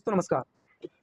तो नमस्कार।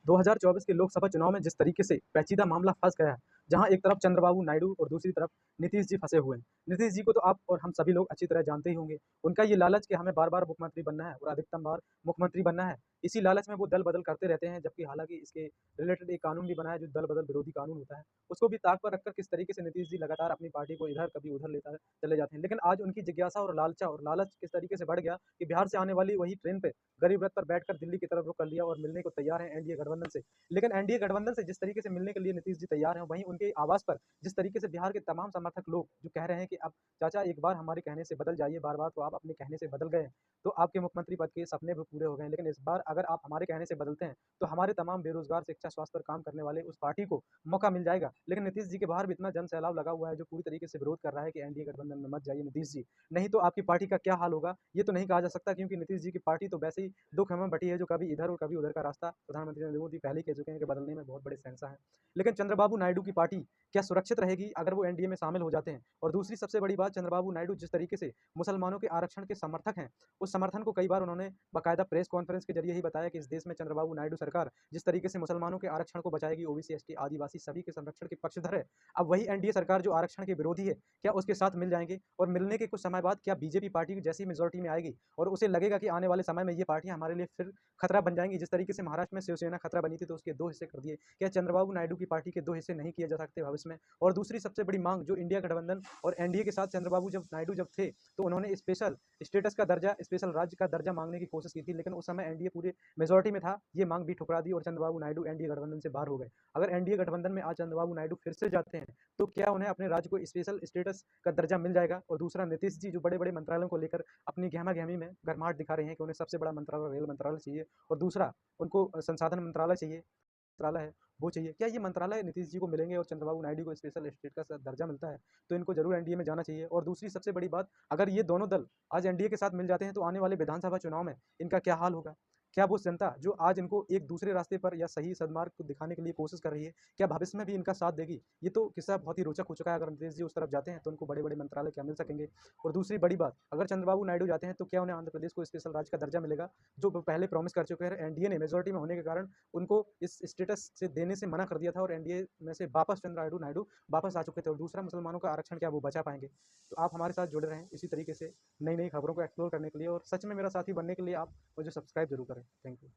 2024 के लोकसभा चुनाव में जिस तरीके से पेचीदा मामला फँस गया है, जहाँ एक तरफ चंद्रबाबू नायडू और दूसरी तरफ नीतीश जी फँसे हुए हैं। नीतीश जी को तो आप और हम सभी लोग अच्छी तरह जानते ही होंगे। उनका ये लालच कि हमें बार-बार मुख्यमंत्री बनना है और अधिकतम बार मुख्यमंत्री बनना है। इसी लालच में वो दल-बदल करते रहते हैं, जबकि हालाँकि इसके रिलेटेड एक कानून भी बना है जो दल-बदल विरोधी कानून होता है। उसको भी ताक पर रखकर किस तरीके से नीतीश जी लगातार अपनी पार्टी को इधर कभी उधर लेकर चले जाते हैं। लेकिन आज उनकी जिज्ञासा और लालच किस तरीके से बढ़ गया कि बिहार से आने वाली वही ट्रेन पे गरीब रथ पर बैठकर दिल्ली की तरफ रुख कर लिया और मिलने को तैयार हैं एनडीए गठबंधन से। लेकिन एनडीए गठबंधन से जिस तरीके से मिलने के लिए नीतीश जी तैयार हैं, वहीं उनके आवाज़ पर जिस तरीके से बिहार के तमाम समर्थक लोग जो कह रहे हैं कि अब चाचा एक बार हमारे कहने से बदल जाइए, बार-बार तो आप अपने कहने से बदल गए हैं, तो आपके मुख्यमंत्री पद के सपने भी पूरे हो गए हैं। लेकिन इस बार अगर आप हमारे कहने से बदलते हैं, तो हमारे तमाम बेरोज़गार, शिक्षा, स्वास्थ्य पर काम करने वाले उस पार्टी को मौका मिल जाएगा। लेकिन नीतीश जी के बाहर भी इतना जन सैलाब लगा हुआ है, जो पूरी तरीके से विरोध कर रहा है कि एनडीए गठबंधन में मत जाइए नीतीश जी, नहीं तो आपकी पार्टी का क्या हाल होगा, ये तो नहीं कहा जा सकता क्योंकि नीतीश जी की पार्टी तो वैसे ही दो खेमों में बटी है, जो कभी इधर और कभी उधर का रास्ता प्रधानमंत्री नरेंद्र मोदी पहले ही कह चुके हैं कि बदलने में बहुत बड़े शहंशाह हैं। लेकिन चंद्रबाबू नायडू की पार्टी क्या सुरक्षित रहेगी अगर वो एनडीए में शामिल हो जाते हैं? और दूसरी सबसे बड़ी बात, चंद्रबाबू नायडू जिस तरीके से मुसलमानों के आरक्षण के समर्थक हैं, उस समर्थन को कई बार उन्होंने बाकायदा प्रेस कॉन्फ्रेंस के जरिए ही बताया कि इस देश में चंद्रबाबू नायडू सरकार जिस तरीके से मुसलमानों के आरक्षण को बचाएगी, ओबीसी, एसटी, आदिवासी सभी के संरक्षण के पक्षधर है। अब वही एनडीए सरकार जो आरक्षण के विरोधी है, क्या उसके साथ मिल जाएंगे? और मिलने के कुछ समय बाद क्या बीजेपी पार्टी की जैसी मेजोरिटी में आएगी और उसे लगेगा कि आने वाले समय में ये पार्टियां हमारे लिए फिर खतरा बन जाएंगी? जिस तरीके से महाराष्ट्र में शिवसेना खतरा बनी थी तो उसके दो हिस्से कर दिए। क्या चंद्रबाबू नायडू की पार्टी के दो हिस्से नहीं किए जा सकते भविष्य में? और दूसरी सबसे बड़ी मांग जो इंडिया गठबंधन और एनडीए के साथ चंद्रबाबू जब नायडू जब थे, तो उन्होंने स्पेशल स्टेटस का दर्जा, स्पेशल राज्य का दर्जा मांगने की कोशिश की थी, लेकिन उस समय एनडीए पूरे मेजोरिटी में था। ये मांग भी ठुकरा दी और चंद्रबाबू नायडू एनडीए गठबंधन से बाहर हो गए। अगर एनडीए गठबंधन में आज चंद्रबाबू नायडू फिर से जाते हैं, तो क्या उन्हें अपने राज्य को स्पेशल स्टेटस का दर्जा मिल जाएगा? और दूसरा, नीतीश जी जो बड़े-बड़े मंत्रालयों को लेकर अपनी गहमा-गहमी में गर्माहट दिखा रहे हैं कि उन्हें सबसे बड़ा मंत्रालय रेल मंत्रालय चाहिए और दूसरा उनको संसाधन मंत्रालय चाहिए, मंत्रालय है, वो चाहिए। क्या ये मंत्रालय नीतीश जी को मिलेंगे और चंद्रबाबू नायडू को स्पेशल स्टेट का दर्जा मिलता है, तो इनको ज़रूर एनडीए में जाना चाहिए। और दूसरी सबसे बड़ी बात, अगर ये दोनों दल आज एनडीए के साथ मिल जाते हैं, तो आने वाले विधानसभा चुनाव में इनका क्या हाल होगा? क्या वो जनता जो आज इनको एक दूसरे रास्ते पर या सही सद्मार्ग को दिखाने के लिए कोशिश कर रही है, क्या भविष्य में भी इनका साथ देगी? ये तो किस्सा बहुत ही रोचक हो चुका है। अगर नीतीश जी उस तरफ जाते हैं, तो उनको बड़े-बड़े मंत्रालय क्या मिल सकेंगे? और दूसरी बड़ी बात, अगर चंद्रबाबू नायडू जाते हैं, तो क्या उन्हें आंध्र प्रदेश को स्पेशल राज्य का दर्जा मिलेगा? जो वो पहले प्रॉमिस कर चुके हैं। एनडीए ने मेजॉरिटी में होने के कारण उनको इस स्टेटस से देने से मना कर दिया था और एनडीए में से वापस चंद्रबाबू नायडू वापस आ चुके थे। और दूसरा, मुसलमानों का आरक्षण क्या वो बचा पाएँगे? तो आप हमारे साथ जुड़े रहें इसी तरीके से नई-नई खबरों को एक्सप्लोर करने के लिए, और सच में मेरा साथी बनने के लिए आप मुझे सब्सक्राइब ज़रूर करें। Thank you.